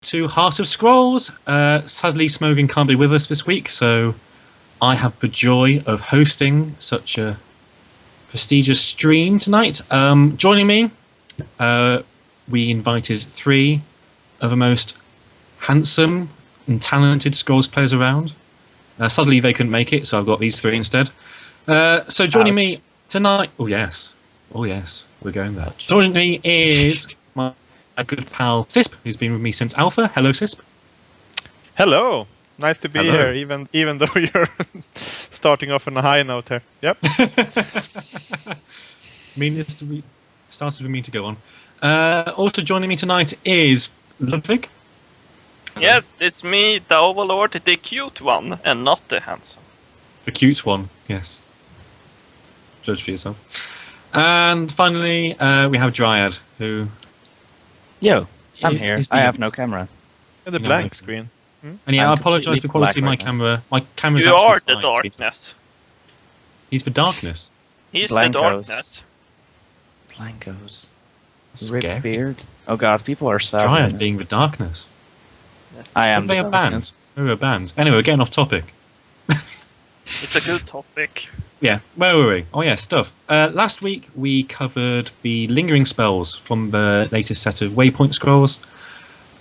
to Heart of Scrolls. Sadly, Smogan can't be with us this week, so I have the joy of hosting such a prestigious stream tonight. Joining me, we invited three of the most handsome and talented Scrolls players around. Sadly, they couldn't make it, so I've got these three instead. So joining me tonight... Oh, yes, we're going there. Joining me is my good pal Sisp, who's been with me since Alpha. Hello, Sisp. Hello. Nice to be here, even though you're starting off on a high note here. Yep. Started with me to go on. Also joining me tonight is Ludwig. Yes, it's me, the Overlord, the cute one, and not the handsome. The cute one, yes. Judge for yourself. And finally, we have Dryad, who... Yo, I'm here. I have no camera. The blank screen. And yeah, I apologise for the quality of my camera. My camera's you actually are the fine. darkness. He's the darkness. He's Blankos. the darkness. Blankos. Scary. Rip beard. Oh god, people are sad. Dryad being the darkness. Yes. I am They the are banned. darkness. They were banned. Anyway, we're getting off topic. It's a good topic. Yeah, where were we? Oh yeah, stuff. Last week we covered the lingering spells from the latest set of Waypoint scrolls.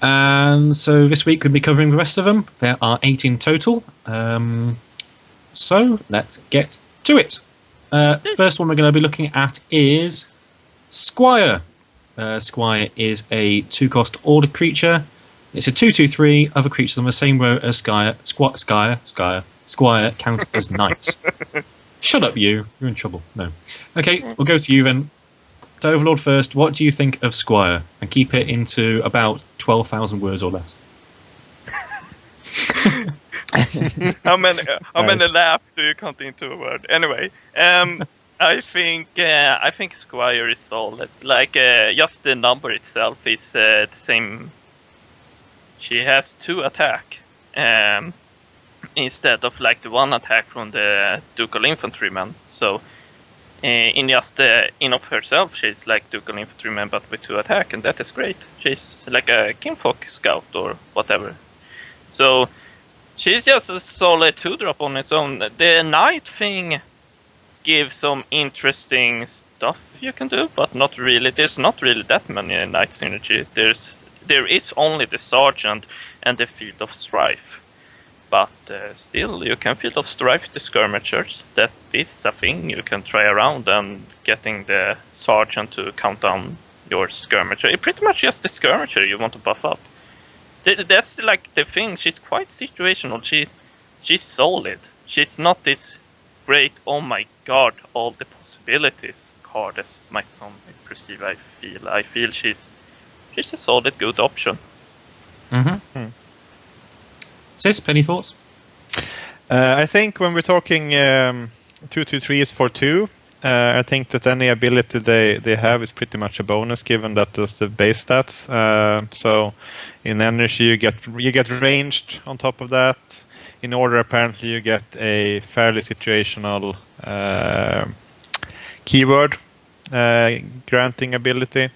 And so this week we'll be covering the rest of them. There are 8 in total. So let's get to it. First one we're going to be looking at is Squire. Squire is a 2-cost order creature. It's a 2/2/3. Other creatures on the same row as Squire count as knights. Shut up, you. You're in trouble. No. Okay, we'll go to you then. To Overlord first, what do you think of Squire? And keep it into about 12,000 words or less. How many laughs do you count into a word? Anyway, I think Squire is solid. Like just the number itself is the same. She has 2 attack, instead of like the 1 attack from the Ducal Infantryman. So in of herself, she's like Ducal Infantryman but with 2 attack, and that is great. She's like a Kinfolk Scout or whatever. So she's just a solid 2-drop on its own. The Knight thing gives some interesting stuff you can do, but not really. There's not really that many Knight synergy. There is only the Sergeant and the Field of Strife. But still, you can Field of Strife the Skirmishers. That is a thing you can try around, and getting the Sergeant to count down your Skirmisher. It's pretty much just the Skirmisher you want to buff up. That's like the thing. She's quite situational. She's solid. She's not this great, oh my god, all the possibilities card as my son might perceive. I feel she's a solid, good option. Sis, any thoughts? I think when we're talking 2/2/3s for 2, I think that any ability they have is pretty much a bonus, given that that's the base stats. So in energy you get ranged on top of that. In order, apparently you get a fairly situational keyword granting ability.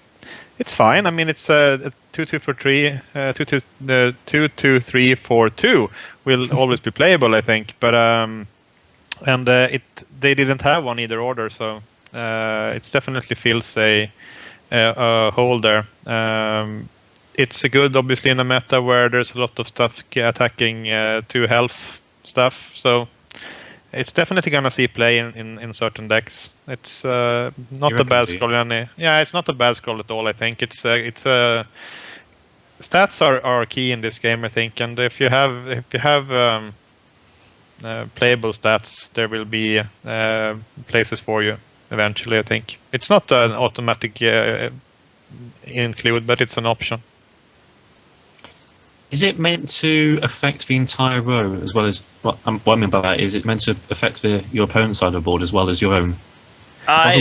It's fine. I mean, it's a 2/2/3, 2/2/3 for 2 will always be playable, I think. But they didn't have one either order, so it definitely fills a hole there. It's a good, obviously, in a meta where there's a lot of stuff attacking 2 health stuff. So it's definitely gonna see play in certain decks. It's not a bad scroll. Yeah, it's not a bad scroll at all. I think it's stats are key in this game, I think. And if you have playable stats, there will be places for you eventually. I think it's not an automatic include, but it's an option. Is it meant to affect the entire row as well as what I mean by that? Is it meant to affect your opponent's side of the board as well as your own? I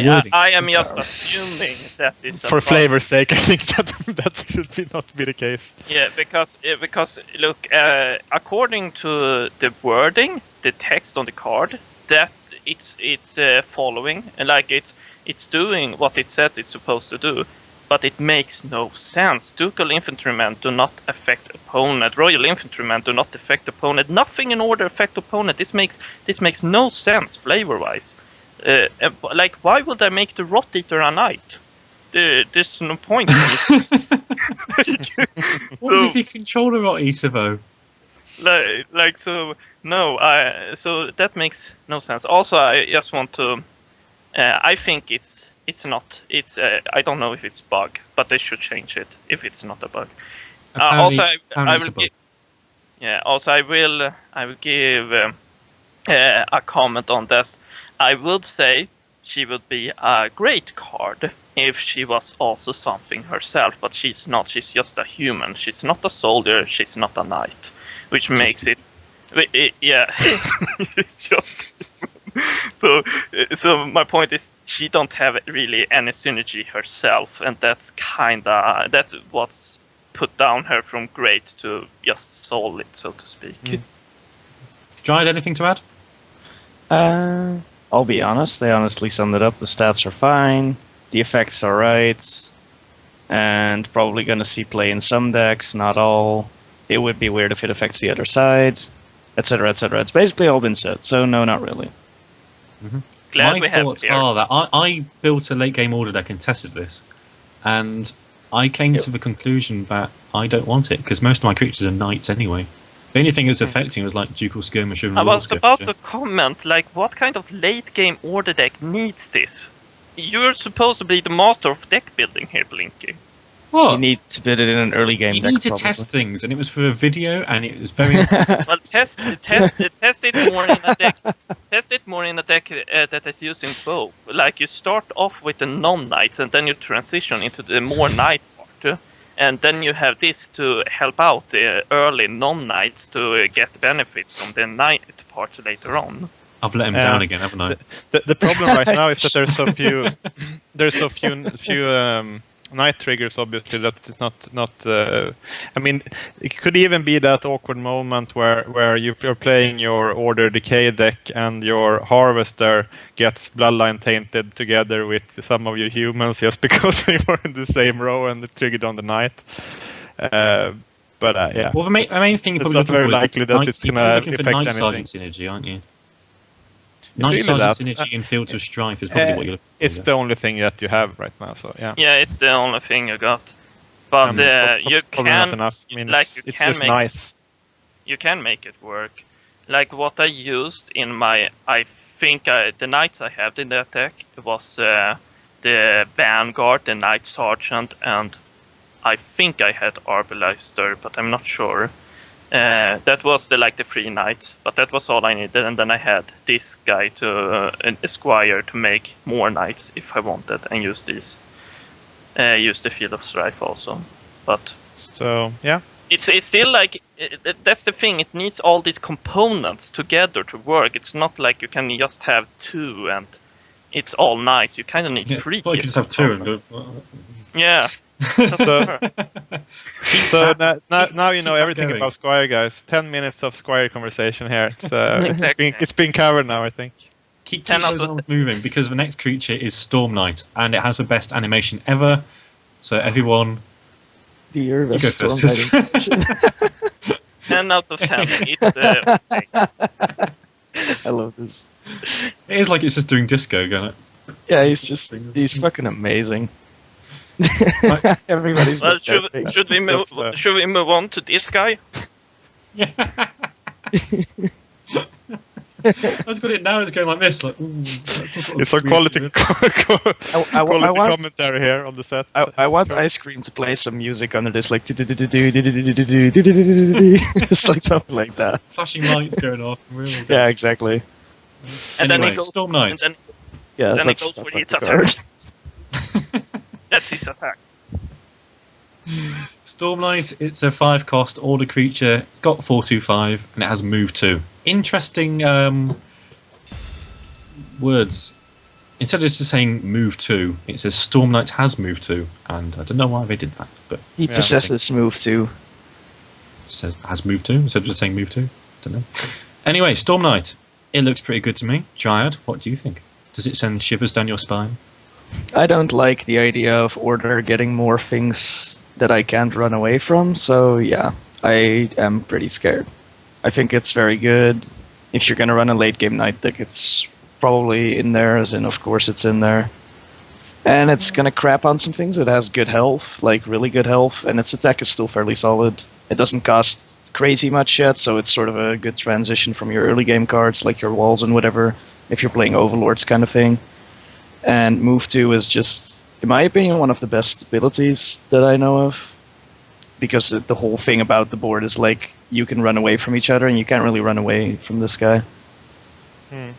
am just assuming that is for flavor's sake. I think that should not be the case. Yeah, because look, according to the wording, the text on the card, that it's following, and like it's doing what it says it's supposed to do. but it makes no sense. Ducal infantrymen do not affect opponent. Royal infantrymen do not affect opponent. Nothing in order affect opponent. This makes no sense flavor-wise. Like, why would I make the Rot Eater a knight? There's no point. What if you control the Rot Eater though? So that makes no sense. Also, I just want to. I think it's not. I don't know if it's bug, but they should change it if it's not a bug. Also, I will give. Yeah. Also, I will give a comment on this. I would say she would be a great card if she was also something herself, but she's not. She's just a human. She's not a soldier. She's not a knight, which makes it. Yeah. So my point is, she don't have really any synergy herself, and that's what's put down her from great to just solid, so to speak. Giant, anything to add? I'll be honest. They honestly summed it up. The stats are fine. The effects are right, and probably gonna see play in some decks, not all. It would be weird if it affects the other side, etc., etc. It's basically all been said. So no, not really. Glad My thoughts are that I built a late game order deck and tested this, and I came to the conclusion that I don't want it because most of my creatures are knights anyway. The only thing it was affecting was like Ducal Skirmisher and I Royal was about Skirmisher. to comment, like, what kind of late game order deck needs this? You're supposed to be the master of deck building here, Blinky. What? You need to put it in an early game You deck. need to probably. test things, and it was for a video, and it was very. Well, test it more in a deck. Test it more in a deck that is using both. Like, you start off with the non-knights, and then you transition into the more knight part, and then you have this to help out the early non-knights to get benefits from the knight part later on. I've let him down again, haven't I? The problem right now is that there's so few night triggers, obviously, that it's not. I mean, it could even be that awkward moment where you're playing your Order Decay deck and your Harvester gets Bloodline tainted together with some of your humans just because they were in the same row and it triggered on the night. Yeah. Well, the main thing it's not very likely that it's going to affect Knight anything. Sergeant synergy, aren't you? Knight Sergeant synergy in Fields of Strife is probably what you're looking for. It's the only thing that you have right now, so yeah. Yeah, it's the only thing you got. But you probably can, not enough. I mean, like, it's just nice. You can make it work. Like what I used in my, I think the knights I had in that deck was the Vanguard, the Knight Sergeant, and I think I had Arbalister, but I'm not sure. That was the 3 knights, but that was all I needed, and then I had this guy to an Esquire to make more knights if I wanted, and use these. Use the Field of Strife also, but so yeah, it's still that's the thing. It needs all these components together to work. It's not like you can just have 2 and it's all nice. You kind of need 3. Well, you can just have 2 and yeah. So now you know everything about Squire, guys. 10 minutes of Squire conversation here. It's been covered now, I think. Keep those arms moving because the next creature is Storm Knight, and it has the best animation ever. So everyone, Dear you go first. 10 out of 10. I love this. It is like it's just doing disco, going. Yeah, he's fucking amazing. Everybody's. Well, should we move on to this guy? Yeah. That's got it now. It's going like this. Like, it's a quality commentary here on the set. I want Ice Cream to play some music under this, like it's like something like that. Flashing lights going off. Yeah, exactly. And anyway, then it goes Storm Knight. And then it goes for its attack. That's his attack. Storm Knight, it's a 5-cost order creature. It's got 4/2/5 and it has move 2. Interesting words. Instead of just saying move 2, it says Storm Knight has move 2, and I don't know why they did that, but he possesses move 2. It says has move 2 instead of just saying move 2. Don't know. Anyway, Storm Knight. It looks pretty good to me. Dryad, what do you think? Does it send shivers down your spine? I don't like the idea of Order getting more things that I can't run away from, so yeah, I am pretty scared. I think it's very good. If you're gonna run a late game Night deck, it's probably in there, as in, of course, it's in there. And it's gonna crap on some things. It has good health, like really good health, and its attack is still fairly solid. It doesn't cost crazy much yet, so it's sort of a good transition from your early game cards, like your walls and whatever, if you're playing Overlords kind of thing. And Move 2 is just, in my opinion, one of the best abilities that I know of. Because the whole thing about the board is like, you can run away from each other, and you can't really run away from this guy.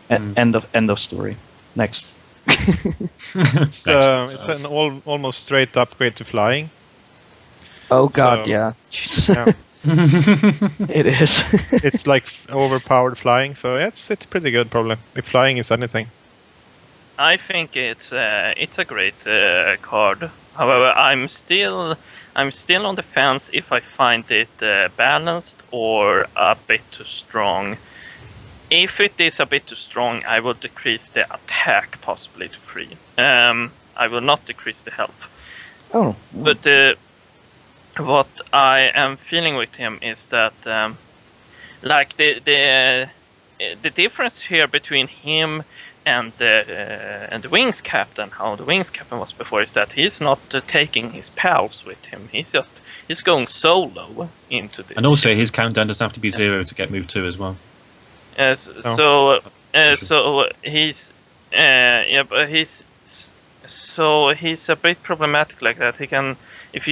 End of story. Next. It's an almost straight upgrade to flying. Oh god, So- yeah. Yeah. It is. It's like overpowered flying, so it's pretty good probably, if flying is anything. I think it's a great card. However, I'm still on the fence if I find it balanced or a bit too strong. If it is a bit too strong, I will decrease the attack possibly to 3. I will not decrease the health. Oh. But what I am feeling with him is that like the difference here between him and the Wings Captain, how the Wings Captain was before, is that he's not taking his pals with him. He's going solo into this. And also, his countdown doesn't have to be 0 to get Move 2 as well. So he's but he's a bit problematic like that. He can, if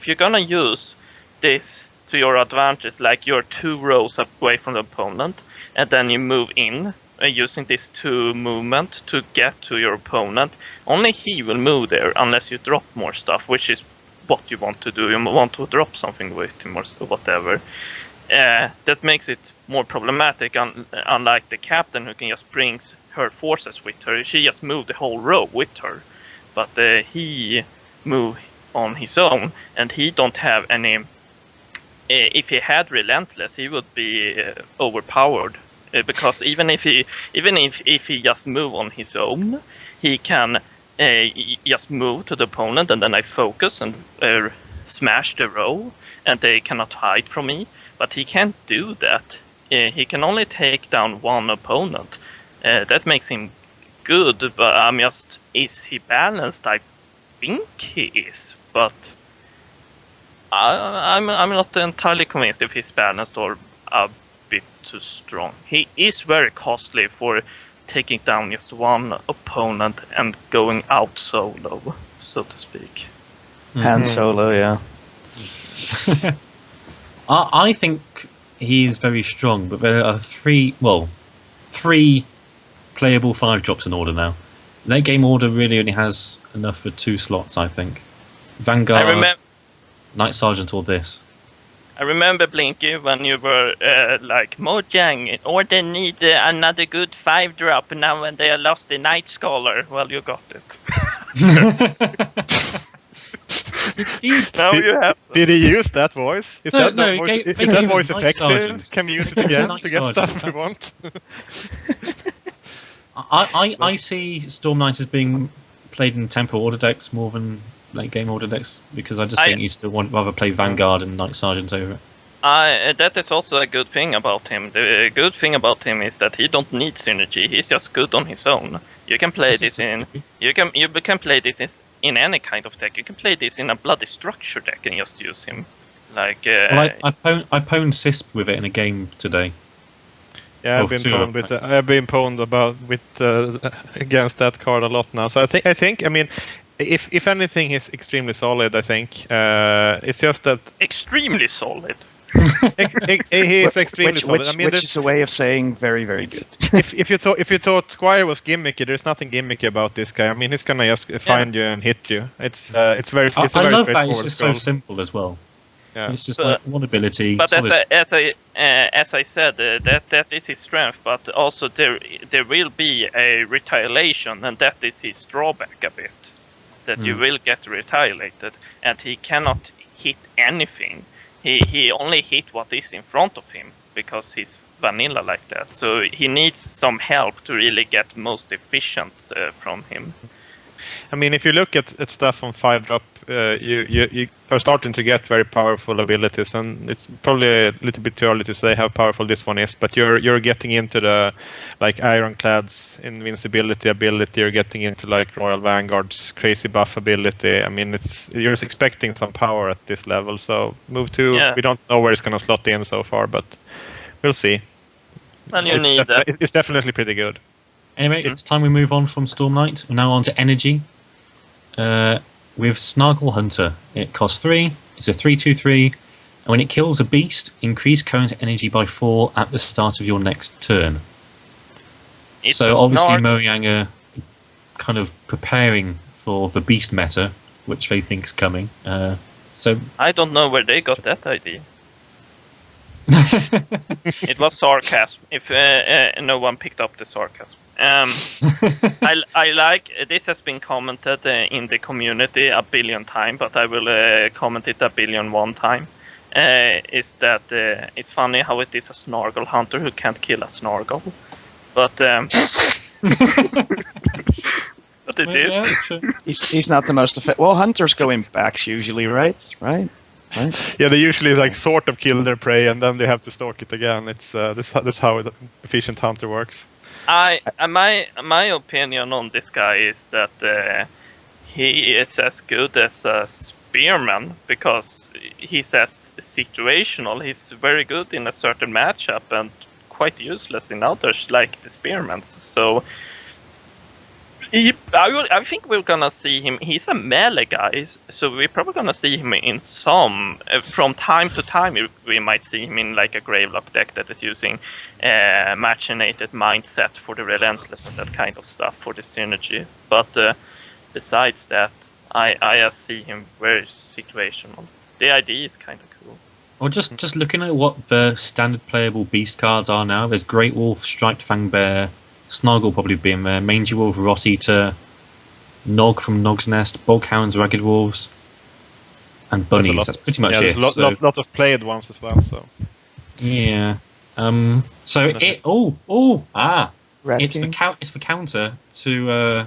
you're gonna use this to your advantage, like you're 2 rows away from the opponent, and then you move in using this 2 movement to get to your opponent, only he will move there unless you drop more stuff, which is what you want to do. You want to drop something with him or whatever. That makes it more problematic, unlike the captain who can just bring her forces with her. She just moved the whole row with her, but he moved on his own, and he don't have any. If he had Relentless, he would be overpowered, because even if he just move on his own, he can just move to the opponent, and then I focus and smash the row, and they cannot hide from me. But he can't do that. He can only take down 1 opponent. That makes him good, but I'm just, is he balanced? I think he is, but I'm not entirely convinced if he's balanced or a bit too strong. He is very costly for taking down just 1 opponent and going out solo, so to speak. Han Solo, yeah. I think he's very strong, but there are 3 playable 5-drops in Order now. Late game Order really only has enough for 2 slots, I think. Vanguard, Knight Sergeant, or this. I remember, Blinky, when you were like, Mojang, Order needs another good 5-drop now when they have lost the Night Scholar. Well, you got it. Now you have. Did he use that voice? Is that he gave voice Knight effective? Sergeant. Can we use it again Knight to get Sergeant, stuff we want? I see Storm Knight as being played in Temporal Order decks more than late game Order decks, because I just think you still rather play Vanguard and Knight Sergeant over it. That is also a good thing about him. The good thing about him is that he don't need synergy. He's just good on his own. You can play this in. You can play this in any kind of deck. You can play this in a Bloody Structure deck and just use him. Like. Well, I pwned Cisp with it in a game today. Yeah, I've been pwned against that card a lot now. So I think I mean, if anything, he's extremely solid. I think it's just that extremely solid. he is extremely solid. I mean, which is a way of saying very, very good. if you thought Squire was gimmicky, there's nothing gimmicky about this guy. I mean, he's gonna just find you and hit you. It's very. I love that it's just so simple as well. Yeah. It's just like one ability. But as I said, that is his strength. But also there will be a retaliation, and that is his drawback a bit. That you will get retaliated, and he cannot hit anything. He only hit what is in front of him because he's vanilla like that. So he needs some help to really get most efficient from him. I mean, if you look at stuff on 5-drop, you are starting to get very powerful abilities, and it's probably a little bit too early to say how powerful this one is. But you're getting into the like Ironclad's invincibility ability. You're getting into like Royal Vanguard's crazy buff ability. I mean, you're expecting some power at this level. So move 2, Yeah. we don't know where it's gonna slot in so far, but we'll see. Well, you need that. It's definitely pretty good. Anyway, it's time we move on from Storm Knight. We're now on to Energy. With Snargle Hunter, it costs 3. It's a 3/2/3, and when it kills a beast, increase current energy by 4 at the start of your next turn. It's So a obviously, Snarg- Mojang are kind of preparing for the beast meta, which they think is coming. So I don't know where they got that idea. It was sarcasm. If no one picked up the sarcasm. I like this has been commented in the community a billion times, but I will comment it a billion one time. Is that it's funny how it is a Snargle hunter who can't kill a Snargle, but but it is. Yeah, it's true. He's not the most effective. Well, hunters go in packs usually, right? Yeah, they usually like sort of kill their prey and then they have to stalk it again. It's that's how an efficient hunter works. My opinion on this guy is that he is as good as a spearman because he's as situational. He's very good in a certain matchup and quite useless in others, like the spearmans. So I think we're gonna see him. He's a melee guy, so we're probably gonna see him in some. From time to time, we might see him in like a Gravelock deck that is using machinated mindset for the relentless and that kind of stuff for the synergy. But besides that, I see him very situational. The idea is kind of cool. Well, just looking at what the standard playable beast cards are now, there's Great Wolf, Striped Fang Bear, Snargle probably being there, Mangy Wolf, Rot Eater, Nog from Nog's Nest, Boghounds, Ragged Wolves, and Bunnies. That's pretty much it. There's a lot of played ones as well. So yeah. So it. Rat It's King. the counter to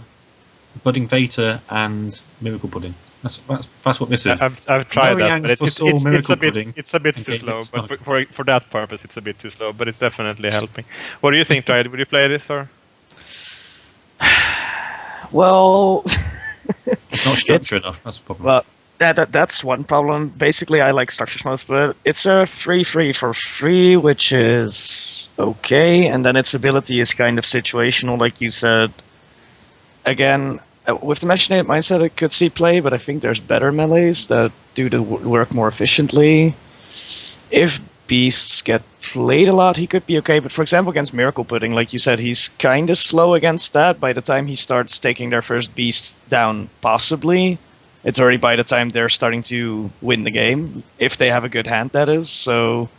Budding Vater and Miracle Pudding. That's what this is. I've tried that, but it's a bit too Okay, slow. it's But not. for that purpose, it's a bit too slow. But it's definitely helping. What do you think, Dryad? Would you play this or? Well, It's not structured enough. That's the problem. well, that's one problem. Basically, I like structures most, but it's a 3/3 for free, which is okay. And then its ability is kind of situational, like you said. Again, with the Machinated Mindset, it could see play, but I think there's better melees that do the work more efficiently. If beasts get played a lot, he could be okay. But for example, against Miracle Pudding, like you said, he's kind of slow against that. By the time he starts taking their first beast down, possibly, it's already by the time they're starting to win the game, if they have a good hand, that is. So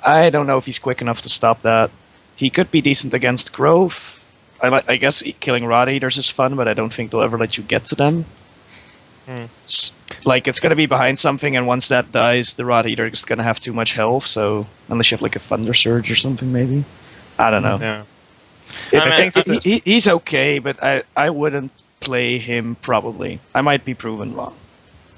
I don't know if he's quick enough to stop that. He could be decent against Grove. I guess killing Rod Eaters is fun, but I don't think they'll ever let you get to them. Like, it's going to be behind something, and once that dies, the Rod Eater is going to have too much health, so unless you have like a Thunder Surge or something, maybe. I don't know. Yeah. I mean, He's okay, but I wouldn't play him probably. I might be proven wrong.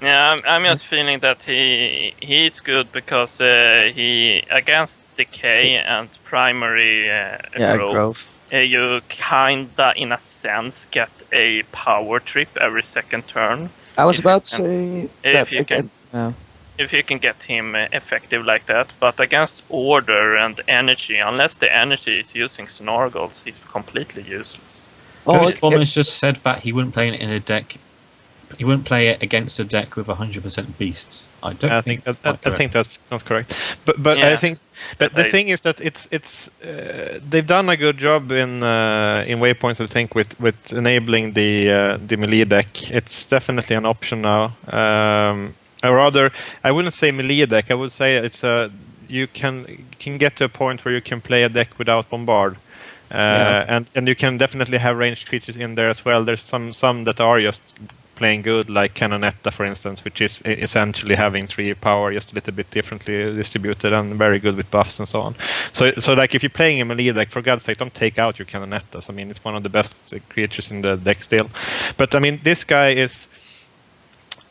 Yeah, I'm just feeling that he's good because he against decay and primary growth. You kinda, in a sense, get a power trip every second turn. I was about to say that if you again. if you can get him effective like that. But against order and energy, unless the energy is using Snargles, he's completely useless. Ghost Bomber's just said that he wouldn't play it in a deck. He wouldn't play it against a deck with 100% beasts. I think that's not correct. But Yeah. I think that the thing is that it's they've done a good job in Waypoint, I think, with enabling the melee deck. It's definitely an option now. Or rather, I wouldn't say melee deck. I would say it's you can get to a point where you can play a deck without bombard. And you can definitely have ranged creatures in there as well. There's some that are just playing good, like Canonetta, for instance, which is essentially having 3 power, just a little bit differently distributed and very good with buffs and so on. So like if you're playing a melee deck, for God's sake, don't take out your Canonettas. I mean, it's one of the best creatures in the deck still. But I mean, this guy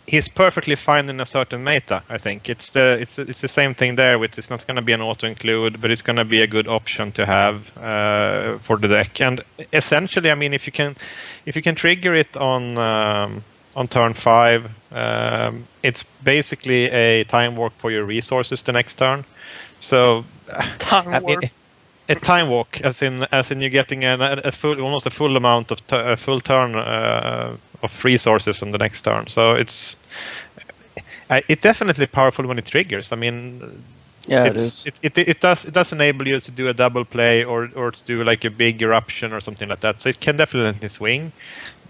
he's perfectly fine in a certain meta. I think it's the same thing there. With it's not going to be an auto include, but it's going to be a good option to have for the deck. And essentially, I mean, if you can trigger it on turn 5, it's basically a time warp for your resources the next turn. So Time warp. A time walk, as in you're getting almost a full amount of a full turn of resources on the next turn. So it's definitely powerful when it triggers. I mean, Yeah, it is. It does enable you to do a double play or to do like a big eruption or something like that. So it can definitely swing,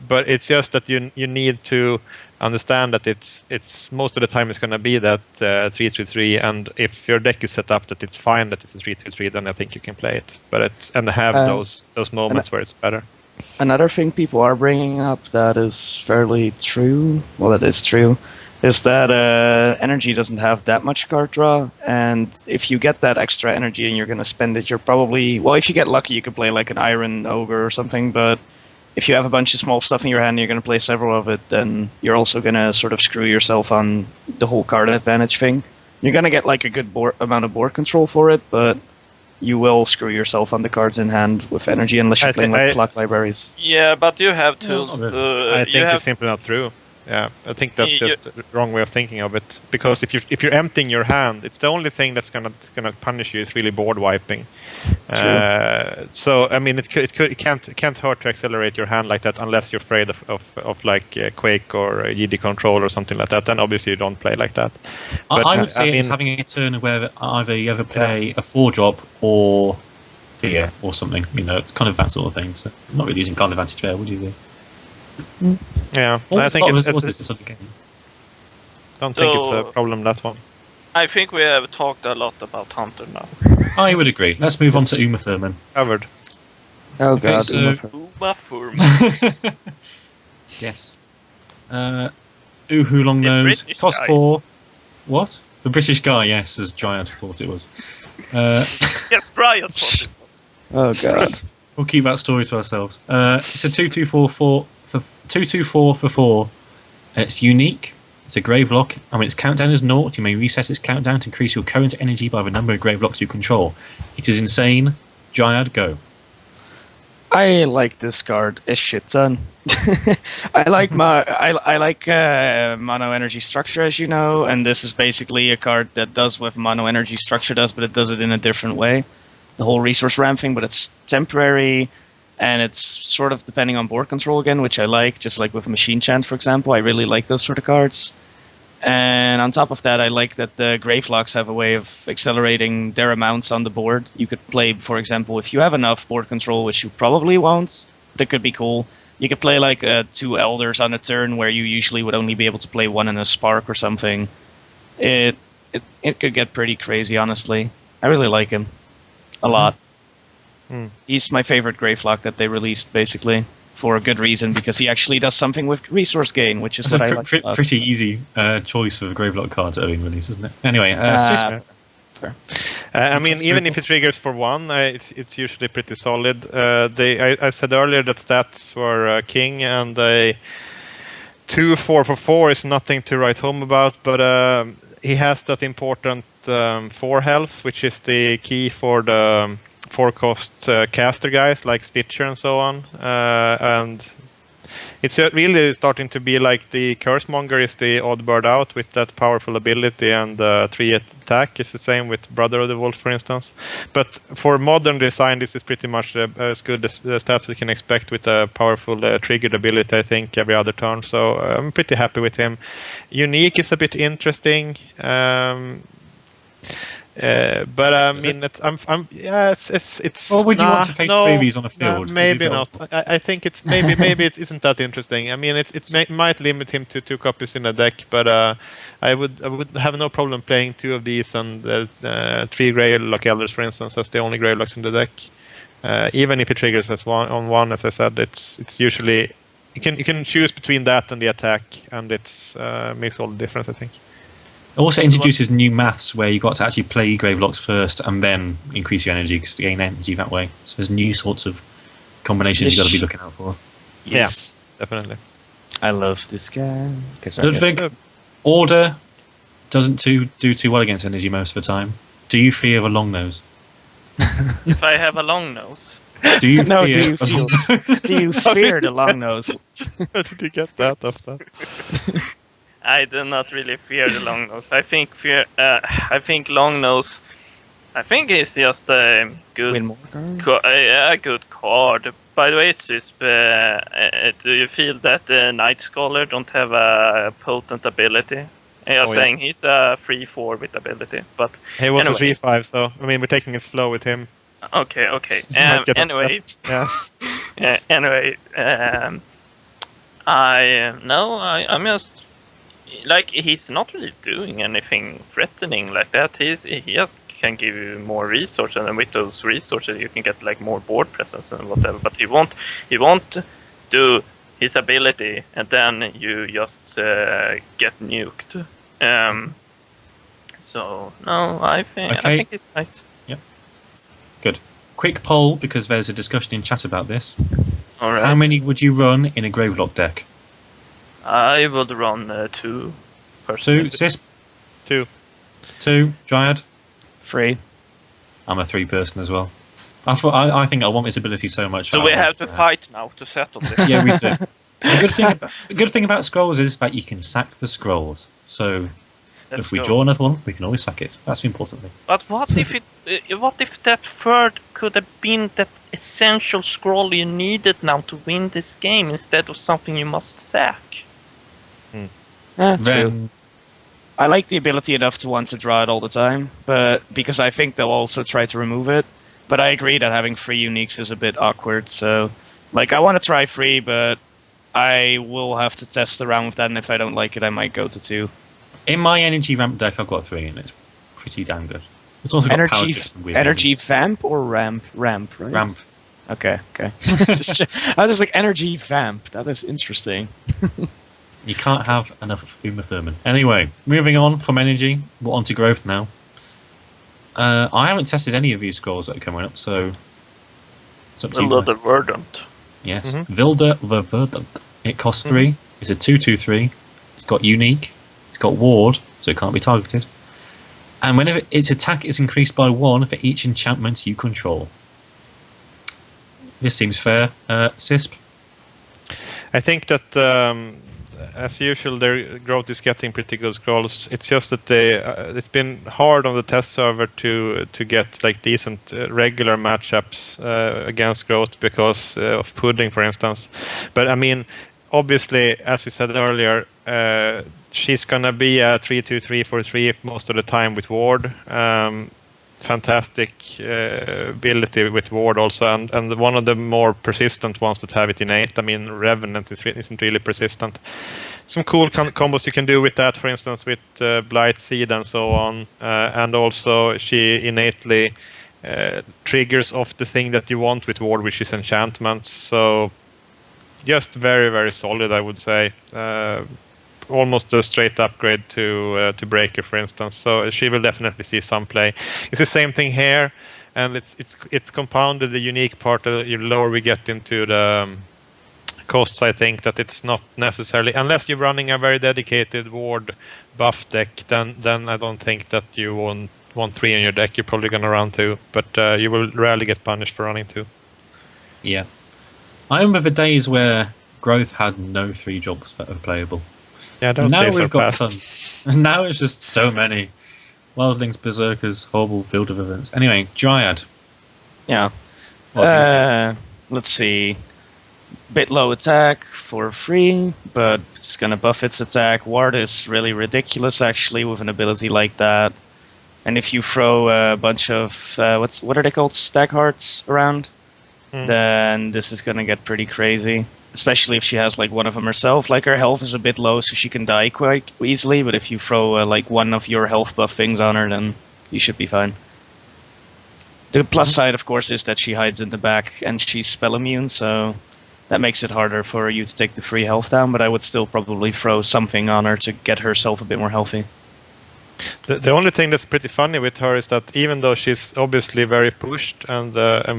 but it's just that you need to understand that it's most of the time it's going to be that 3/3, and if your deck is set up that it's fine that it's a 3/3, then I think you can play it. But have those moments where it's better. Another thing people are bringing up that is fairly true, well, it is true, is that energy doesn't have that much card draw, and if you get that extra energy and you're going to spend it, you're probably, well, if you get lucky, you could play like an Iron Ogre or something, but if you have a bunch of small stuff in your hand and you're going to play several of it, then you're also going to sort of screw yourself on the whole card advantage thing. You're going to get like a good amount of board control for it, but you will screw yourself on the cards in hand with energy unless you're playing like clock libraries. Yeah, but you have tools. I think it's simply not true. Yeah, I think that's just the wrong way of thinking of it. Because if you're emptying your hand, it's the only thing that's gonna punish you is really board wiping. So I mean, it can't hurt to accelerate your hand like that unless you're afraid of like Quake or GD Control or something like that. Then obviously you don't play like that. But, I would say it's having a turn where either you ever play a 4-drop or fear or something. You know, it's kind of that sort of thing. So not really using card advantage there, would you? Yeah, I think it's a game. Don't think it's a problem, that one. I think we have talked a lot about Hunter now. I would agree. Let's move on to Uma Thurman. Covered. Oh Okay, god, so- Uma Thurman. Yes. Uhu Long The Nose. British Cost guy. 4. What? The British guy, yes, as Giant thought it was. Yes, Brian thought it. Oh god. We'll keep that story to ourselves. It's a 2/2/4 for 4. It's unique. It's a grave lock. I mean, its countdown is 0. You may reset its countdown to increase your current energy by the number of grave locks you control. It is insane. Jayad, go. I like this card a shit ton. I like mono energy structure, as you know, and this is basically a card that does what mono energy structure does, but it does it in a different way. The whole resource ramp thing, but it's temporary, and it's sort of depending on board control again, which I like, just like with Machine Chant, for example. I really like those sort of cards. And on top of that, I like that the Grave Locks have a way of accelerating their amounts on the board. You could play, for example, if you have enough board control, which you probably won't, but it could be cool. You could play like 2 Elders on a turn where you usually would only be able to play 1 in a Spark or something. It could get pretty crazy, honestly. I really like him a lot. He's my favorite Gravelock that they released, basically, for a good reason, because he actually does something with resource gain, which is It's what I a like. pretty easy choice for the Gravelock card to being released, isn't it? Anyway, Fair. I mean, even if it triggers for 1, it's usually pretty solid. I said earlier that stats were king, and 2/4 for 4 is nothing to write home about, but he has that important 4 health, which is the key for the 4-cost caster guys like Stitcher and so on, and it's really starting to be like the Cursemonger is the odd bird out with that powerful ability and 3 attack. It's the same with Brother of the Wolf, for instance. But for modern design, this is pretty much as good as the stats we can expect with a powerful triggered ability, I think, every other turn. So I'm pretty happy with him. Unique is a bit interesting. But I mean, it's. Well, would you want to face babies on a field? Maybe not. I think it's maybe it isn't that interesting. I mean, it might limit him to 2 copies in a deck, but I would have no problem playing 2 of these and 3 Greylock Elders, for instance, as the only Greylocks in the deck. Even if it triggers as one, as I said, it's usually You can choose between that and the attack, and it's makes all the difference, I think. It also introduces new maths where you got to actually play Gravelocks first and then increase your energy to gain energy that way. So there's new sorts of combinations you got to be looking out for. Yes, Definitely. I love this guy. Ludwig, Order doesn't do too well against energy most of the time. Do you fear a long nose? If I have a long nose. Do you No, fear do you a long nose? Do you fear the long nose? Where did you get that off that? I do not really fear the long nose. I think long nose. I think it's just a good, Win more cards? a good card. By the way, Sisp, do you feel that the Night Scholar don't have a potent ability? You're saying he's a 3/4 with ability, but He was anyway. a 3/5, so I mean we're taking it slow with him. Okay. Anyway, anyway, I'm just like he's not really doing anything threatening like that. He just can give you more resources, and with those resources you can get like more board presence and whatever. But he won't do his ability, and then you just get nuked. So no, I think it's nice. Good. Quick poll, because there's a discussion in chat about this. All right. How many would you run in a Gravelock deck? I would run 2. Personally. 2, Cisp? 2. 2, Dryad? 3. I'm a 3 person as well. I think I want this ability so much. So that we I want have to fight now to settle this. Yeah, we do. The good thing about scrolls is that you can sack the scrolls. So if we draw another one, we can always sack it. That's the important thing. But what if that third could have been that essential scroll you needed now to win this game instead of something you must sack? True. I like the ability enough to want to draw it all the time, but because I think they'll also try to remove it. But I agree that having 3 uniques is a bit awkward. So, like, I want to try 3, but I will have to test around with that, and if I don't like it, I might go to 2. In my energy ramp deck, I've got 3, and it's pretty damn good. It's also got power chips and weird energy vamp or ramp? Ramp, right? Ramp. Okay. I was just like, energy vamp. That is interesting. You can't have enough Uma Thurman. Anyway, moving on from energy, we're on to growth now. I haven't tested any of these scrolls that are coming up, so it's up to you guys. Verdant. Yes, Vilda the Verdant. It costs 3. It's a 2/2/3. It's got unique. It's got ward, so it can't be targeted. And whenever its attack is increased by 1 for each enchantment you control. This seems fair. Cisp? I think that as usual, their growth is getting pretty good scrolls. It's just that it's been hard on the test server to get like decent regular matchups against growth because of pudding, for instance. But I mean, obviously, as we said earlier, she's gonna be a 3/2/3/4/3 most of the time with ward. Fantastic ability with ward also, and one of the more persistent ones that have it innate. I mean, Revenant isn't really persistent. Some cool combos you can do with that, for instance, with Blight Seed and so on. And also, she innately triggers off the thing that you want with ward, which is enchantments. So, just very, very solid, I would say. Almost a straight upgrade to Breaker, for instance. So she will definitely see some play. It's the same thing here, and it's compounded the unique part. The lower we get into the costs, I think that it's not necessarily, unless you're running a very dedicated ward buff deck, then I don't think that you want 3 in your deck. You're probably gonna run 2, but you will rarely get punished for running 2. Yeah. I remember the days where growth had no 3 jobs that were playable. Yeah, those Now days we've are got past. tons. Now it's just so many. Wildlings, Berserkers, horrible field of events. Anyway, Dryad. Yeah. What do you think? Let's see. Bit low attack for 3, but it's gonna buff its attack. Ward is really ridiculous, actually, with an ability like that. And if you throw a bunch of what are they called, stag hearts around, then this is gonna get pretty crazy. Especially if she has like one of them herself. Like, her health is a bit low, so she can die quite easily. But if you throw like one of your health buff things on her, then you should be fine. The plus side, of course, is that she hides in the back and she's spell immune, so that makes it harder for you to take the free health down, but I would still probably throw something on her to get herself a bit more healthy. The only thing that's pretty funny with her is that even though she's obviously very pushed and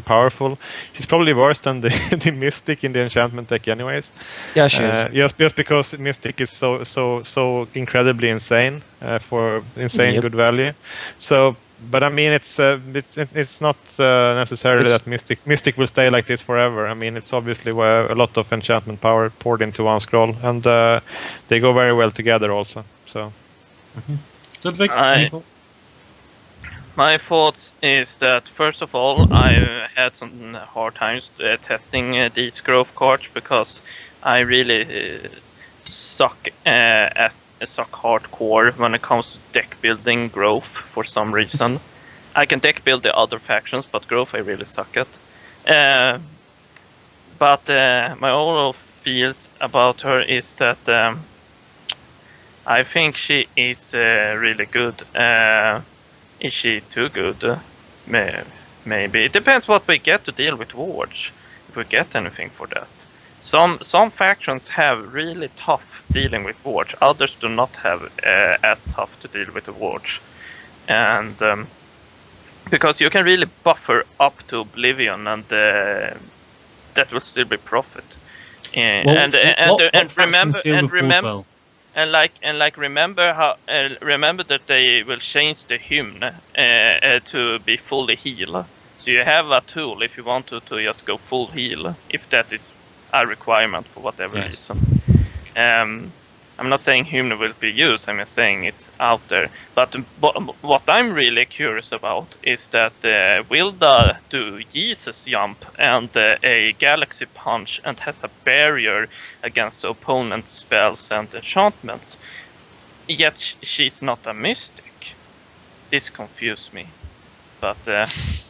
powerful, she's probably worse than the Mystic in the enchantment deck anyways. Yeah, she is. Just because Mystic is so incredibly insane for insane Yep. good value. So, but I mean, it's not necessarily that Mystic will stay like this forever. I mean, it's obviously where a lot of enchantment power poured into one scroll, and they go very well together also. So. Ludwig, any thoughts? My thoughts is that first of all, I had some hard times testing these growth cards because I really suck hardcore when it comes to deck building growth for some reason. I can deck build the other factions, but growth I really suck at. But my overall feels about her is that I think she is really good. Is she too good? Maybe. It depends what we get to deal with wards. If we get anything for that. Some factions have really tough dealing with wards. Others do not have as tough to deal with the wards. And because you can really buffer up to Oblivion, and that will still be profit. What factions deal with Ward well? Remember that they will change the hymn to be fully heal. So you have a tool if you want to just go full heal, if that is a requirement for whatever reason. I'm not saying hymn will be used, I'm just saying it's out there. But what I'm really curious about is that will the do Jesus jump and a galaxy punch and has a barrier against the opponent's spells and enchantments, yet she's not a mystic. This confused me. But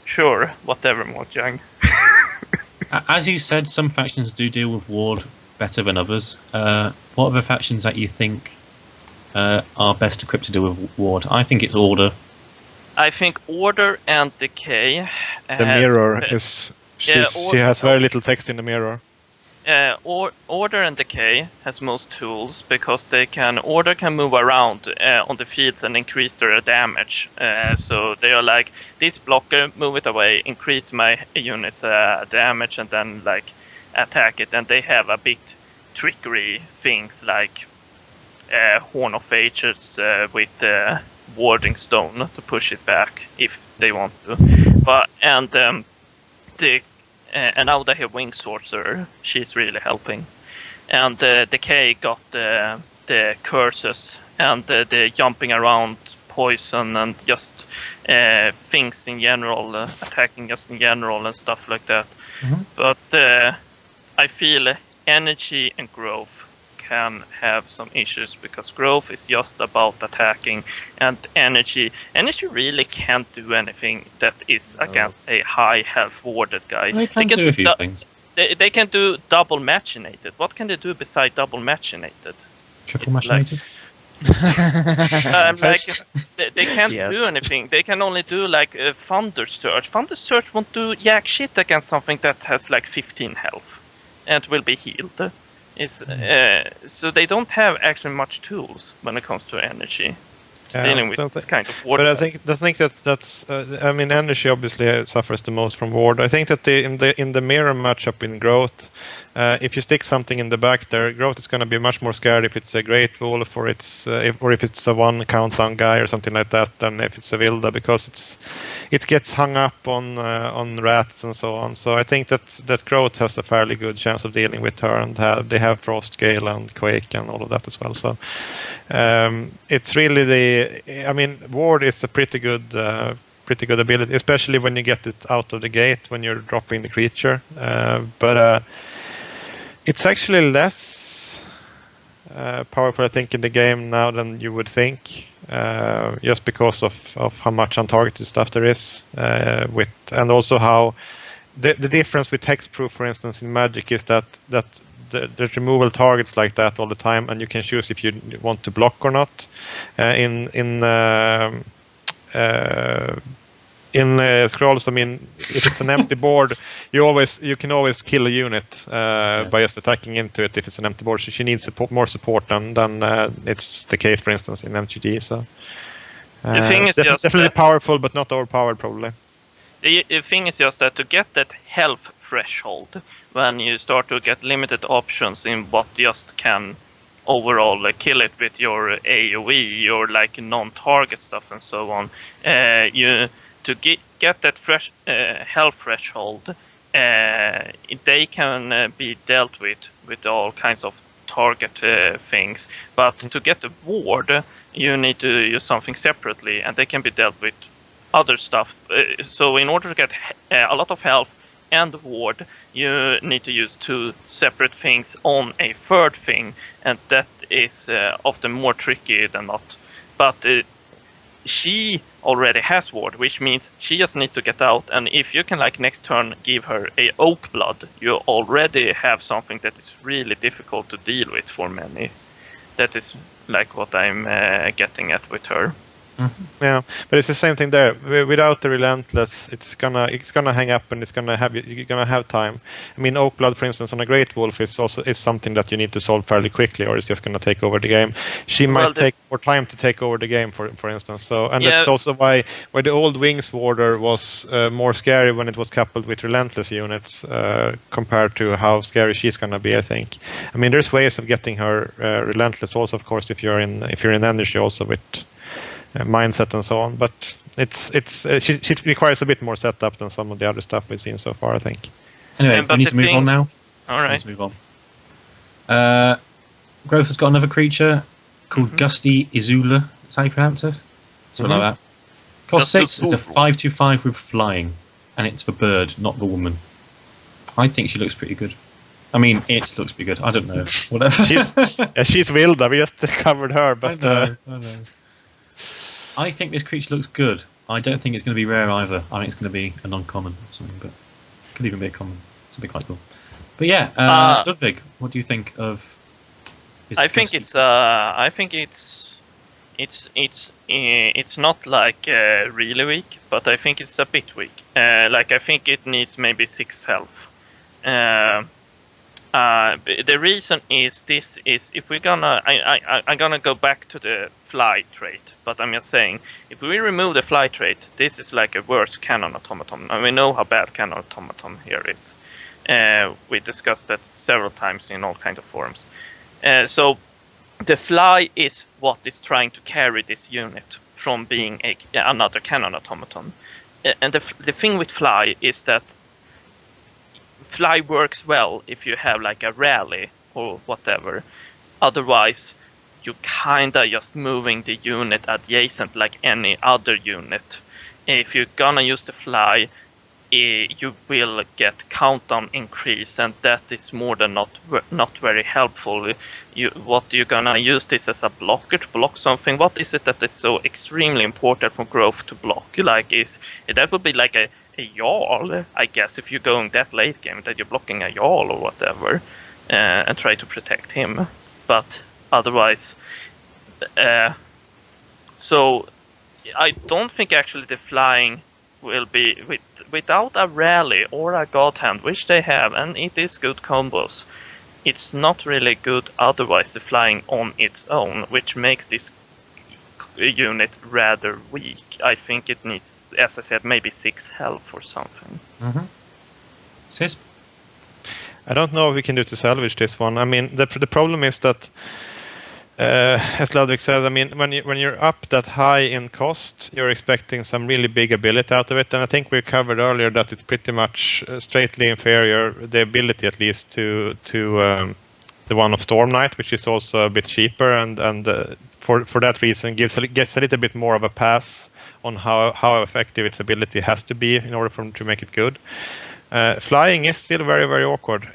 sure, whatever, Mojang. As you said, some factions do deal with ward better than others. What other factions that you think are best equipped to deal with ward? I think it's Order. I think Order and Decay. The mirror is. She has very little text in the mirror. Order and Decay has most tools because Order can move around on the field and increase their damage. So they are like, this blocker, move it away, increase my unit's damage, and then like attack it. And they have a bit trickery things like Horn of Ages with Warding Stone to push it back if they want to. And now they have Wing Sorcerer. She's really helping. And Decay got the curses and the jumping around, poison, and just things in general, attacking just in general and stuff like that. Mm-hmm. But I feel energy and growth can have some issues because growth is just about attacking, and energy really can't do anything that is against a high health warded guy. They can do a few things. They can do double machinated. What can they do besides double machinated? Triple machinated? They can't do anything. They can only do like Thunder Surge. Thunder Surge won't do jack shit against something that has like 15 health and will be healed. So they don't have actually much tools when it comes to energy. Dealing with this kind of ward. But I think that's I mean, energy obviously suffers the most from ward. I think that in the mirror matchup in growth, if you stick something in the back there, growth is going to be much more scared if it's a Great Wolf or if it's a one countdown guy or something like that than if it's a Vilda, because it gets hung up on rats and so on. So I think that growth has a fairly good chance of dealing with her, and they have Frost Gale and Quake and all of that as well. So it's really ward is a pretty good ability, especially when you get it out of the gate when you're dropping the creature. But it's actually less powerful, I think, in the game now than you would think, just because of how much untargeted stuff there is, and also how the difference with hexproof, for instance, in Magic is that the removal targets like that all the time, and you can choose if you want to block or not. In in scrolls, I mean, if it's an empty board, you can always kill a unit by just attacking into it if it's an empty board. So she needs more support than it's the case, for instance, in MTG. So The thing is just definitely that- powerful, but not overpowered, probably. The thing is just that to get that health threshold, when you start to get limited options in what just can overall kill it with your AoE or like non-target stuff and so on, you to get that health threshold, they can be dealt with all kinds of target things. But to get the ward, you need to use something separately, and they can be dealt with other stuff. So in order to get a lot of health and ward, you need to use two separate things on a third thing, and that is often more tricky than not. But she already has ward, which means she just needs to get out, and if you can like next turn give her a oak blood, you already have something that is really difficult to deal with for many. That is like what I'm getting at with her. Yeah, but it's the same thing there. Without the relentless, it's gonna hang up, and you're gonna have time. I mean, Oak Blood, for instance, on a Great Wolf is something that you need to solve fairly quickly, or it's just gonna take over the game. She might take more time to take over the game, for instance. So, and that's also why the old Wings Warder was more scary when it was coupled with relentless units compared to how scary she's gonna be. I think. I mean, there's ways of getting her relentless, also, of course, if you're in energy, also with mindset and so on, but she requires a bit more setup than some of the other stuff we've seen so far, I think. Anyway, we need to move on now. All right. Let's move on. Growth has got another creature called Gusty Izula. Is that how you pronounce it? Something like that. Cost 6. It's a 5/5 with flying, and it's the bird, not the woman. I think she looks pretty good. I mean, it looks pretty good. I don't know. Whatever. She's Wilda. We just covered her, but I know. I think this creature looks good. I don't think it's going to be rare either. I think it's going to be a non-common or something, but it could even be a common. Something quite cool. But yeah, Ludwig, what do you think of? I think it's not like really weak, but I think it's a bit weak. Like I think it needs maybe 6 health. The reason is this is if we're gonna I'm gonna go back to the fly trait, but I'm just saying if we remove the fly trait, this is like a worse cannon automaton, and we know how bad cannon automaton here is. We discussed that several times in all kinds of forums. So the fly is what is trying to carry this unit from being another cannon automaton, and the thing with fly is that fly works well if you have like a rally or whatever. Otherwise, you kinda just moving the unit adjacent like any other unit. If you're gonna use the fly, you will get countdown increase, and that is more than not very helpful. What you're gonna use this as a blocker to block something? What is it that is so extremely important for growth to block? Like that would be like a Jarl, I guess, if you're going that late game, that you're blocking a Jarl or whatever, and try to protect him. But otherwise, so I don't think actually the flying will be without a rally or a god hand, which they have, and it is good combos. It's not really good otherwise, the flying on its own, which makes this unit rather weak. I think it needs, as I said, maybe 6 health or something. Sis? I don't know if we can do to salvage this one. I mean, the problem is that, as Ludwig says, I mean, when you're up that high in cost, you're expecting some really big ability out of it. And I think we covered earlier that it's pretty much straightly inferior, the ability at least, to the one of Storm Knight, which is also a bit cheaper, and for that reason gets a little bit more of a pass on how effective its ability has to be in order to make it good. Flying is still very, very awkward.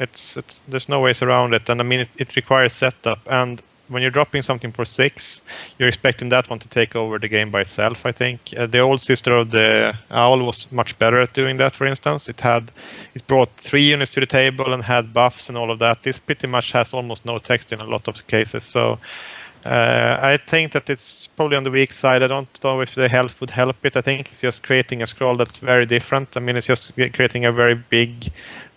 There's no ways around it, and I mean it requires setup. And when you're dropping something for 6, you're expecting that one to take over the game by itself. I think the old Sister of the Owl was much better at doing that. For instance, it brought 3 units to the table and had buffs and all of that. This pretty much has almost no text in a lot of cases. So I think that it's probably on the weak side. I don't know if the health would help it. I think it's just creating a scroll that's very different. I mean, it's just creating a very big,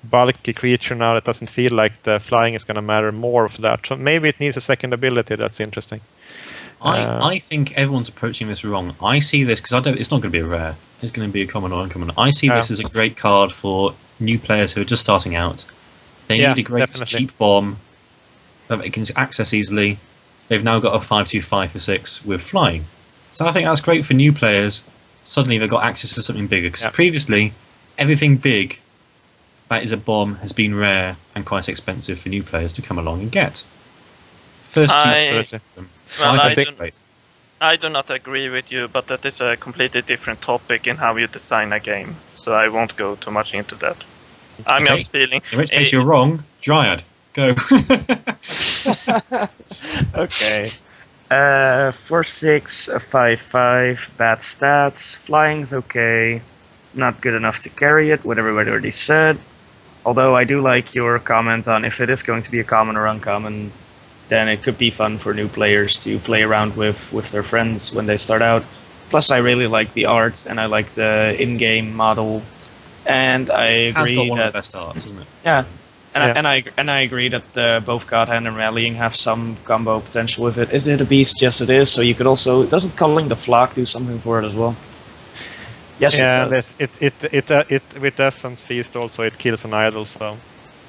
bulky creature now that doesn't feel like the flying is going to matter more for that. So maybe it needs a second ability that's interesting. I think everyone's approaching this wrong. I see this because it's not going to be a rare. It's going to be a common or uncommon. I see this as a great card for new players who are just starting out. They need a great cheap bomb that they can access easily. They've now got a 5/2/5 for 6 with flying. So I think that's great for new players. Suddenly they've got access to something bigger. Because previously, everything big that is a bomb has been rare and quite expensive for new players to come along and get. First cheap. I do not agree with you, but that is a completely different topic in how you design a game. So I won't go too much into that. I'm just feeling... In which case you're wrong. Dryad. Go. Okay. 4/6, a 5/5, bad stats. Flying's okay. Not good enough to carry it, what everybody already said. Although I do like your comment on if it is going to be a common or uncommon, then it could be fun for new players to play around with their friends when they start out. Plus, I really like the art and I like the in-game model, and I agree it has got one of the best arts, isn't it? Yeah. And I agree that both God Hand and Rallying have some combo potential with it. Is it a beast? Yes, it is. So you could also... Doesn't Culling the Flock do something for it as well? Yes, yeah, it does. It with Essence Feast also, it kills an idol, so...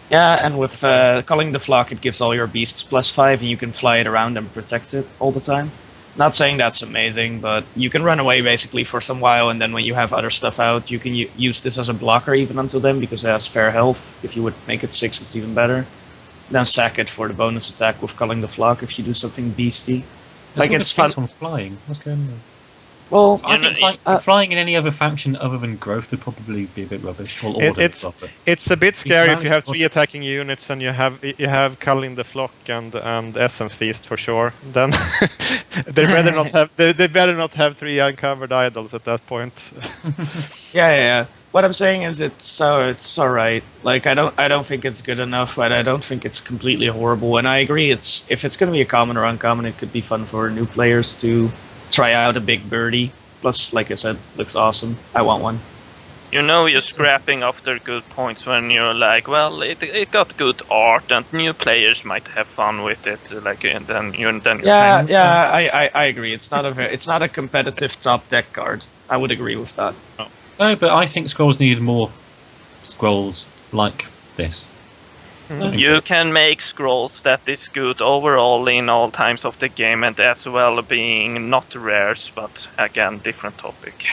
Yeah, and with Culling the Flock, it gives all your beasts +5, and you can fly it around and protect it all the time. Not saying that's amazing, but you can run away basically for some while, and then when you have other stuff out, you can use this as a blocker even until then, because it has fair health. If you would make it 6, it's even better. Then sack it for the bonus attack with Culling the Flock if you do something beastie. Like it's fun on flying. What's going on? Well, I think flying in any other faction other than growth would probably be a bit rubbish. It's a bit scary if you have 3 attacking units and you have Culling the Flock and Essence Feast for sure. Then they better not have 3 uncovered idols at that point. Yeah. What I'm saying is it's alright. Like I don't think it's good enough, but I don't think it's completely horrible. And I agree, if it's going to be a common or uncommon, it could be fun for new players to try out a big birdie. Plus, like I said, looks awesome. I want one. You know you're scrapping after good points when you're like, well, it got good art and new players might have fun with it. Like, and then you're I agree. It's not a competitive top deck card. I would agree with that. No, but I think scrolls needed more scrolls like this. You can make scrolls that is good overall in all times of the game, and as well being not rares, but again, different topic.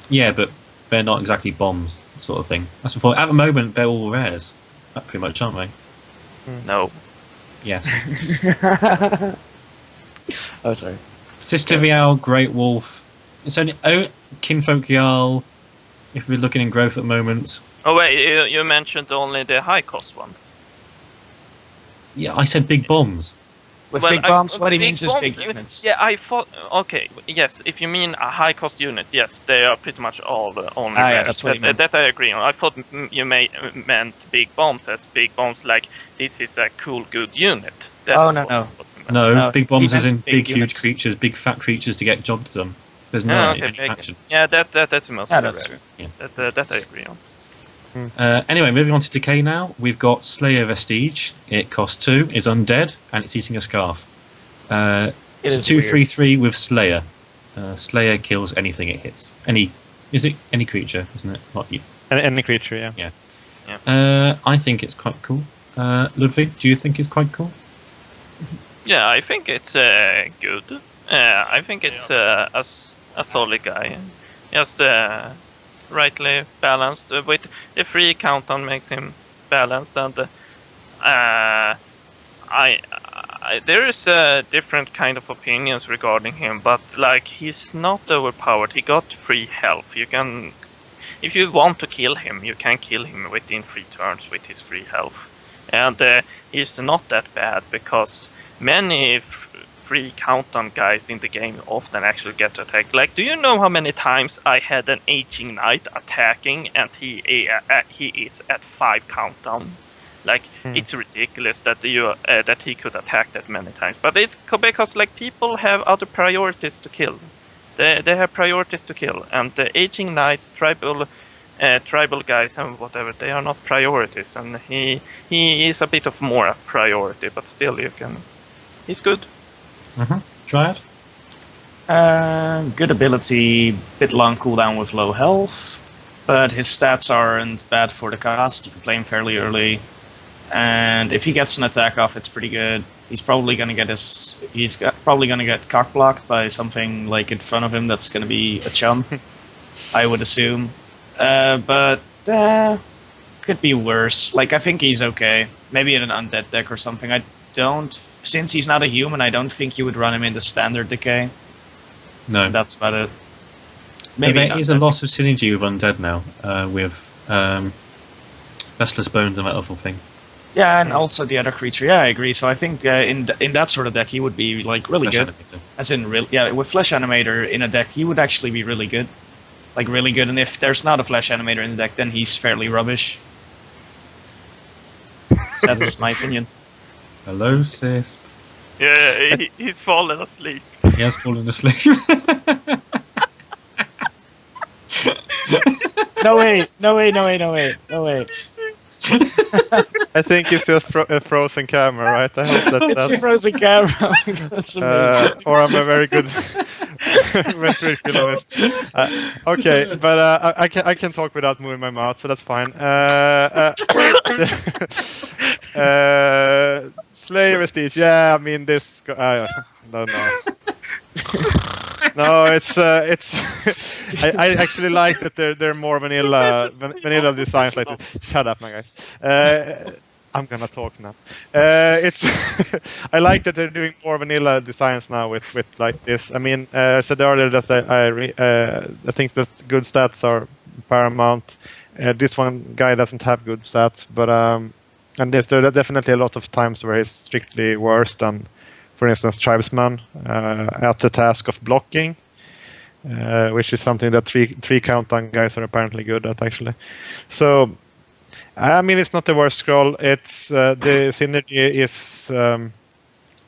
Yeah, but they're not exactly bombs, sort of thing. That's before. At the moment, they're all rares, pretty much, aren't they? No. Yes. Oh, sorry. Sister Vial, Great Wolf. It's only Kinfolk Jarl. If we're looking in growth at the moment. Oh wait, you mentioned only the high cost ones. Yeah, I said big bombs. With big bombs, what he means is big units. Yeah, I thought... Okay, yes, if you mean a high-cost unit, yes, they are pretty much all the only rares. Yeah, that's what he meant. That I agree on. I thought you meant big bombs as big bombs, like, this is a cool, good unit. No, big bombs is in big, huge units. creatures, big fat creatures to get jobs done. There's no action. Yeah, that's the most that's rare. true. Yeah. That I agree on. Anyway, moving on to Decay now. We've got Slayer Vestige. It costs 2, is undead, and it's eating a scarf. It's a 2/3/3 with Slayer. Slayer kills anything it hits. Any creature, isn't it? Not you. Any creature, yeah. I think it's quite cool. Ludwig, do you think it's quite cool? Yeah, I think it's good. I think it's a solid guy. Just rightly balanced. With the free countdown makes him balanced, and there is different kind of opinions regarding him, but like he's not overpowered. He got free health. You can, if you want to kill him, you can kill him within 3 turns with his free health, and he's not that bad because many free countdown guys in the game often actually get attacked. Like, do you know how many times I had an aging knight attacking and he is at 5 countdown? Like it's ridiculous that that he could attack that many times. But it's because like people have other priorities to kill. They have priorities to kill, and the aging knights, tribal guys, and whatever, they are not priorities. And he is a bit of more a priority, but still he's good. Dryad? Good ability, bit long cooldown with low health, but his stats aren't bad for the cast. You can play him fairly early, and if he gets an attack off, it's pretty good. He's probably gonna get cock blocked by something like in front of him that's gonna be a chump, I would assume. But could be worse. Like I think he's okay. Maybe in an undead deck or something. Since he's not a human, I don't think you would run him in the standard decay. No. That's about it. Maybe there is a lot of synergy with undead now, with Restless Bones and that other thing. Yeah, and also the other creature. Yeah, I agree. So I think in that sort of deck, he would be like really Flesh good. Animator. As in, with Flesh Animator in a deck, he would actually be really good. Like really good. And if there's not a Flesh Animator in the deck, then he's fairly rubbish. That's my opinion. Hello, sis. Yeah, he's fallen asleep. He has fallen asleep. No way. I think it's just a frozen camera, right? I hope It's a frozen camera. That's amazing. or I'm a very good ventriloquist. Okay, but I can talk without moving my mouth, so that's fine. Slayer Vestige, yeah. I mean this. No. No, it's. I actually like that they're more vanilla designs like this. Shut up, my guys. I'm gonna talk now. It's. I like that they're doing more vanilla designs now with like this. I mean, I said earlier that I think that good stats are paramount. This one guy doesn't have good stats, but and there are definitely a lot of times where he's strictly worse than, for instance, Tribesman at the task of blocking, which is something that three countdown guys are apparently good at, actually. So, I mean, it's not the worst scroll. It's the synergy is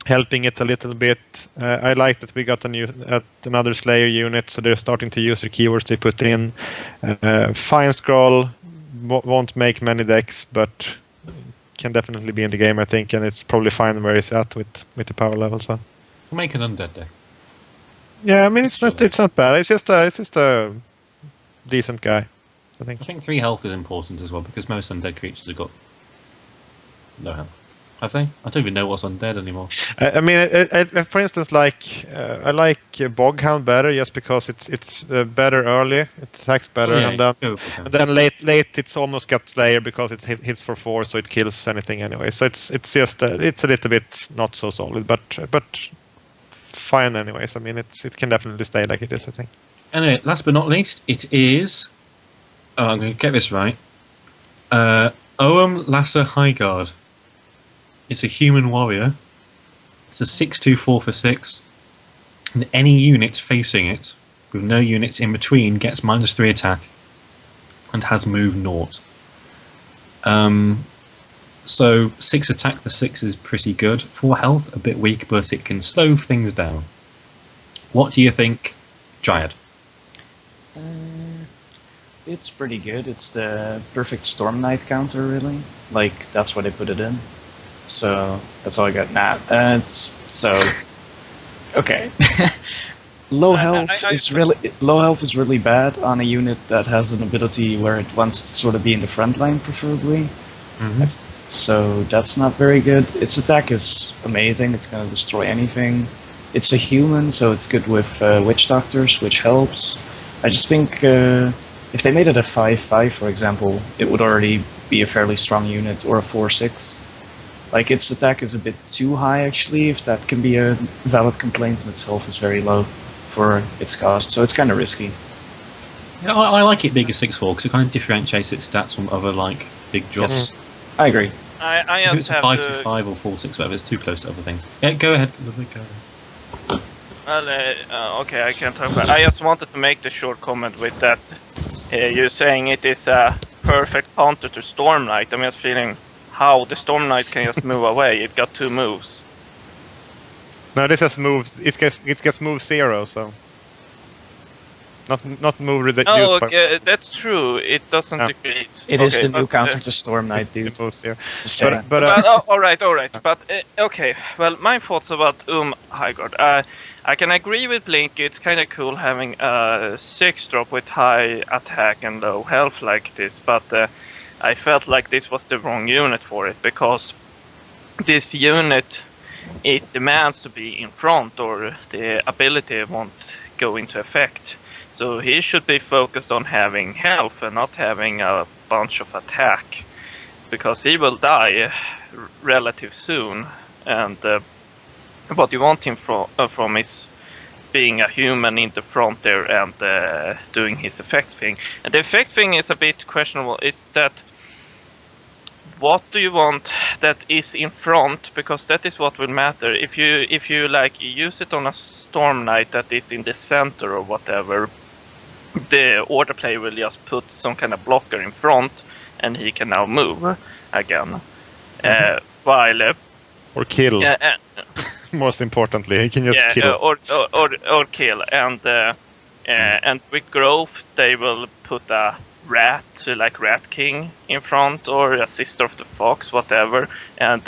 helping it a little bit. I like that we got another Slayer unit, so they're starting to use the keywords they put in. Fine scroll, won't make many decks, but can definitely be in the game, I think, and it's probably fine where it's at with the power level. So We'll make an undead deck. yeah, I mean it's not bad. It's just a decent guy, I think. I think 3 health is important as well, because most undead creatures have got no health. Have they? I don't even know what's undead anymore. I mean, for instance, like I like Boghound better just because it's better early. It attacks better, and then late it's almost got Slayer because it hits for 4, so it kills anything anyway. So it's just it's a little bit not so solid, but fine anyways. I mean, it can definitely stay like it is, I think. Anyway, last but not least, it is. Oh, I'm going to get this right. Oam Lassa Highguard. It's a human warrior. It's a 6/2/4 for 6. And any unit facing it, with no units in between, gets -3 attack and has move 0. So 6 attack for 6 is pretty good. 4 health, a bit weak, but it can slow things down. What do you think, Dryad? It's pretty good. It's the perfect Storm Knight counter, really. Like, that's why they put it in. So, that's all I got. Okay. Low health is really bad on a unit that has an ability where it wants to sort of be in the front line, preferably. So that's not very good. Its attack is amazing. It's going to destroy anything. It's a human, so it's good with Witch Doctors, which helps. I just think if they made it a 5/5, for example, it would already be a fairly strong unit, or a 4/6. Like, its attack is a bit too high, actually, if that can be a valid complaint, and its health is very low for its cost, so it's kind of risky. Yeah, I like it big as 6/4 because it kind of differentiates its stats from other like big drops. Yes. I agree. I If just it's a have 5/5 or 4/6, whatever, it's too close to other things. Yeah, go ahead. Go ahead. Well, okay, I can talk about. I just wanted to make the short comment with that. You're saying it is a perfect counter to Storm Knight. I'm just feeling, how the Storm Knight can just move away. It got 2 moves. No, this has moved. It gets move 0, so not move reduced. Oh, okay, that's true. It doesn't Yeah. decrease. It okay, is the new but, counter to Storm Knight, It's dude. move 0. Just saying. But all right. But okay. Well, my thoughts about Highguard. I can agree with Blink. It's kind of cool having a 6-drop with high attack and low health like this. But I felt like this was the wrong unit for it, because this unit, it demands to be in front, or the ability won't go into effect. So he should be focused on having health and not having a bunch of attack, because he will die relative soon. And what you want him from is being a human in the front there and doing his effect thing. And the effect thing is a bit questionable. Is that what do you want that is in front? Because that is what will matter. If you like use it on a Storm Knight that is in the center or whatever, the order player will just put some kind of blocker in front, and he can now move again. While or kill. uh, Most importantly, he can just kill. or kill, and with growth they will put a rat, like Rat King, in front, or a Sister of the Fox, whatever, and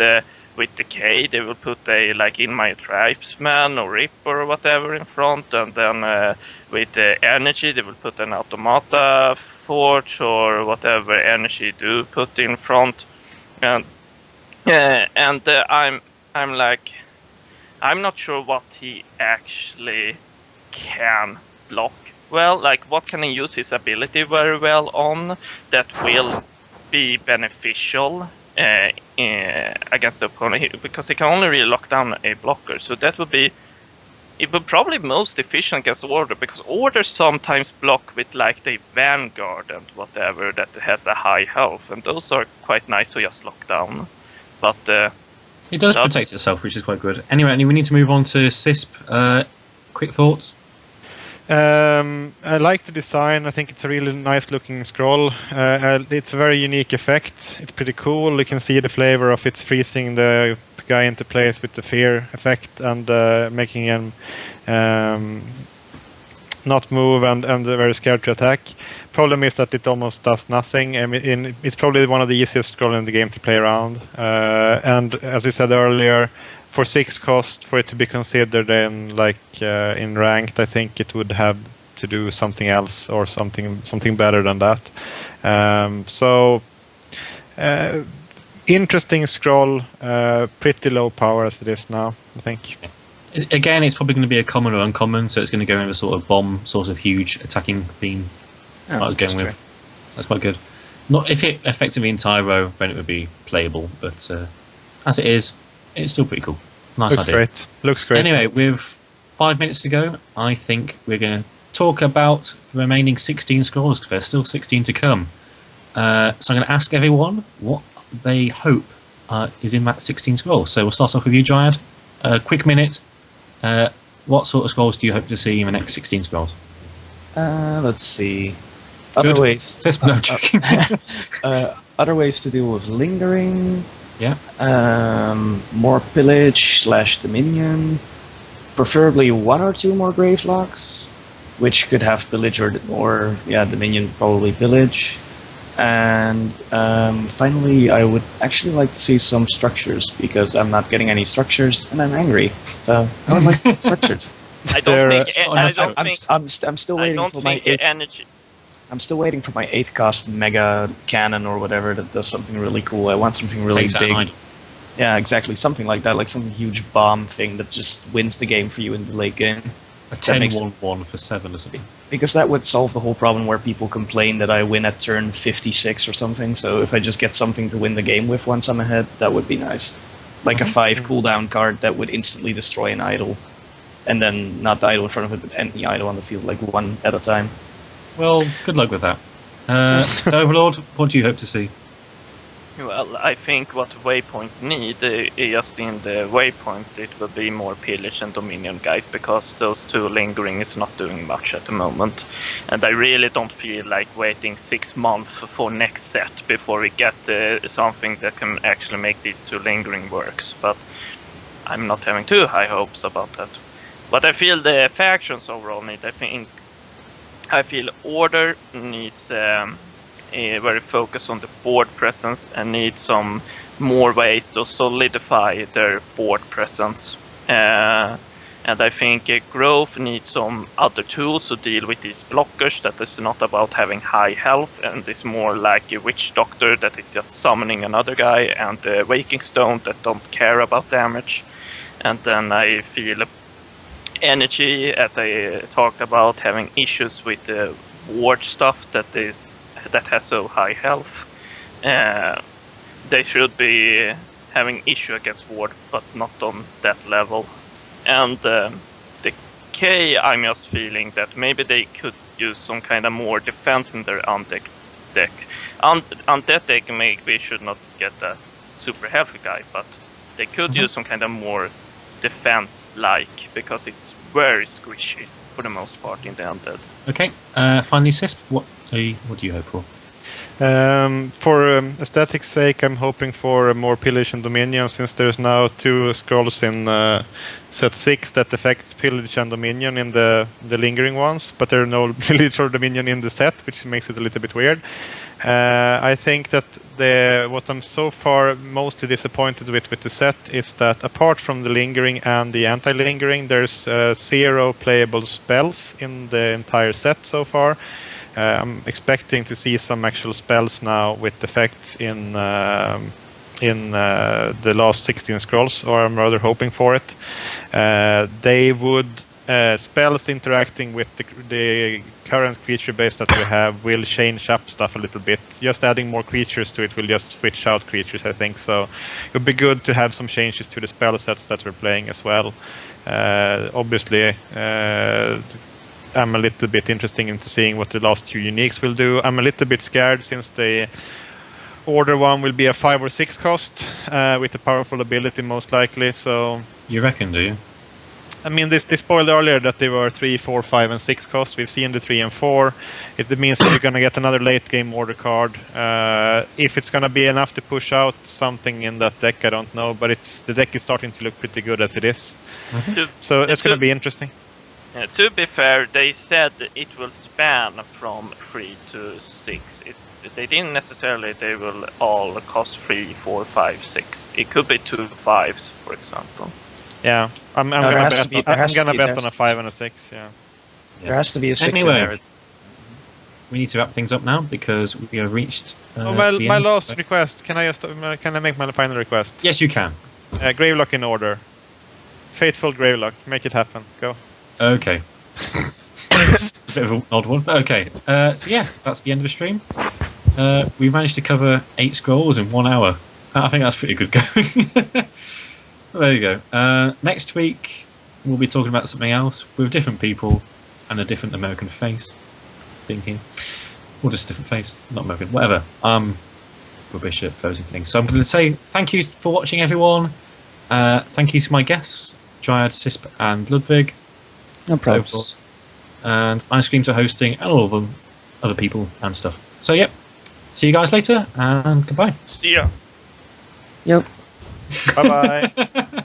with decay they will put a like In My Tribesman or Ripper or whatever in front, and then with energy they will put an Automata Forge or whatever energy do put in front, and I'm like, I'm not sure what he actually can block well. Like, what can he use his ability very well on that will be beneficial against the opponent? Because he can only really lock down a blocker. So that would be, it would probably be most efficient against Order, because Order sometimes block with like the Vanguard and whatever that has a high health, and those are quite nice to just lock down. But it does protect itself, which is quite good. Anyway, we need to move on to CISP. Quick thoughts? I like the design. I think it's a really nice looking scroll. It's a very unique effect. It's pretty cool. You can see the flavor of it's freezing the guy into place with the fear effect and making him not move and very scared to attack. Problem is that it almost does nothing. I mean, it's probably one of the easiest scroll in the game to play around. And as I said earlier, for 6 cost, for it to be considered in in ranked, I think it would have to do something else or something better than that. Interesting scroll, pretty low power as it is now, I think. Again, it's probably going to be a common or uncommon, so it's going to go in a sort of bomb, sort of huge attacking theme. I was going with. That's quite good. Not if it affected the entire row, then it would be playable. But as it is, it's still pretty cool. Nice Looks idea. great. Looks great. Anyway, with 5 minutes to go, I think we're going to talk about the remaining 16 scrolls, because there's still 16 to come. So I'm going to ask everyone what they hope is in that 16 scrolls. So we'll start off with you, Dryad. Quick minute. What sort of scrolls do you hope to see in the next 16 scrolls? Let's see. Other Good. ways. No, joking. Other ways to deal with lingering. Yeah. More pillage / dominion. Preferably 1 or 2 more grave locks, which could have pillage or dominion, probably pillage. And finally, I would actually like to see some structures, because I'm not getting any structures and I'm angry. So I would like to get structures. I don't think. I'm still waiting for my 8th energy. I'm still waiting for my 8th cost mega cannon or whatever that does something really cool. I want something really Takes big. out Yeah, exactly, something like that, like some huge bomb thing that just wins the game for you in the late game. a 10-1-1 for 7 or something. Because that would solve the whole problem where people complain that I win at turn 56 or something. So if I just get something to win the game with once I'm ahead, that would be nice. Like a 5 cooldown card that would instantly destroy an idol. And then not the idol in front of it, but any idol on the field, like 1 at a time. Well, good luck with that. The Overlord, what do you hope to see? Well, I think what Waypoint need, just in the Waypoint, it will be more Pillage and Dominion guys, because those two lingering is not doing much at the moment. And I really don't feel like waiting 6 months for next set before we get something that can actually make these two lingering works. But I'm not having too high hopes about that. But I feel the factions overall need, I feel Order needs very focused on the board presence and need some more ways to solidify their board presence. And I think Growth needs some other tools to deal with these blockers that is not about having high health, and it's more like a Witch Doctor that is just summoning another guy, and the Waking Stone that don't care about damage. And then I feel Energy, as I talked about, having issues with the ward stuff that has so high health. They should be having issue against ward, but not on that level. And the K, I'm just feeling that maybe they could use some kind of more defense in their undead deck. Undead deck maybe should not get a super healthy guy, but they could use some kind of more defense-like, because it's very squishy for the most part in the undead. Okay, finally, Cisp, what do you hope for? For aesthetics sake, I'm hoping for more Pillage and Dominion, since there's now 2 scrolls in set 6 that affects Pillage and Dominion in the lingering ones, but there are no Pillage or Dominion in the set, which makes it a little bit weird. I think that what I'm so far mostly disappointed with the set is that apart from the lingering and the anti-lingering, there's 0 playable spells in the entire set so far. I'm expecting to see some actual spells now with effects in the last 16 scrolls, or I'm rather hoping for it. They would spells interacting with the current creature base that we have will change up stuff a little bit. Just adding more creatures to it will just switch out creatures, I think. So it would be good to have some changes to the spell sets that we're playing as well. Obviously, I'm a little bit interested into seeing what the last 2 uniques will do. I'm a little bit scared since the Order one will be a 5 or 6 cost with a powerful ability most likely. So You reckon, do you? I mean, they spoiled earlier that they were 3, 4, 5, and 6 cost. We've seen the 3 and 4. It means that you're going to get another late game Order card. If it's going to be enough to push out something in that deck, I don't know. But the deck is starting to look pretty good as it is. So it's going to be interesting. To be fair, they said it will span from 3 to 6. They didn't necessarily they will all cost 3, 4, 5, 6. It could be 2 5s, for example. Yeah, I'm gonna bet on a 5 and a 6. Yeah. There has to be a 6 Anyway, in there. we need to wrap things up now because we have reached. My last request. Can I make my final request? Yes, you can. Gravelock in Order. Faithful Gravelock. Make it happen. Go. Okay. Bit of an odd one. Okay. So yeah, that's the end of the stream. We managed to cover 8 scrolls in 1 hour. I think that's pretty good going. There you go. Next week we'll be talking about something else with different people and a different American face. Thinking, or just a different face, not American, whatever. Rubbish at closing things. So I'm going to say thank you for watching, everyone. Thank you to my guests, Dryad, Cisp, and Ludwig. No problems. And Ice Cream to hosting, and all of them, other people and stuff. So yep. See you guys later, and goodbye. See ya. Yep. Bye bye.